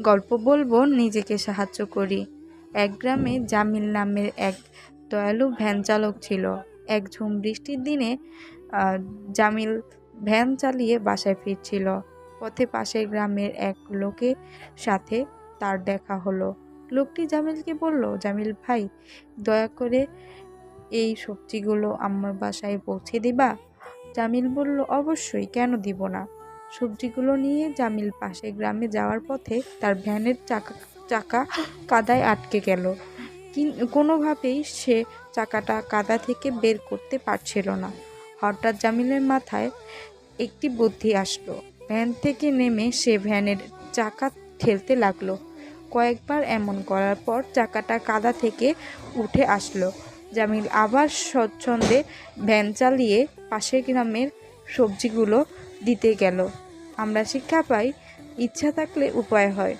গল্প বলবো, নিজেকে সাহায্য করি। এক গ্রামে জামিল নামের এক দয়ালু ভ্যান চালক ছিল। এক ঝুম বৃষ্টির দিনে জামিল ভ্যান চালিয়ে বাসায় ফিরছিল। পথে পাশের গ্রামের এক লোকের সাথে তার দেখা হলো। লোকটি জামিলকে বলল, জামিল ভাই, দয়া করে এই সবজিগুলো আমার বাসায় পৌঁছে দিবা? জামিল বলল, অবশ্যই, কেন দিব না। সবজিগুলো নিয়ে জামিল পাশের গ্রামে যাওয়ার পথে তার ভ্যানের চাকা কাদায় আটকে গেল। কোনোভাবেই সে চাকাটা কাদা থেকে বের করতে পারছিল না। হঠাৎ জামিলের মাথায় একটি বুদ্ধি আসলো। ভ্যান থেকে নেমে সে ভ্যানের চাকা ঠেলতে লাগলো। কয়েকবার এমন করার পর চাকাটা কাদা থেকে উঠে আসলো। জামিল আবার স্বচ্ছন্দে ভ্যান চালিয়ে পাশের গ্রামের সবজিগুলো দিতে গেল। আমরা শিক্ষা পাই, ইচ্ছা থাকলে উপায় হয়।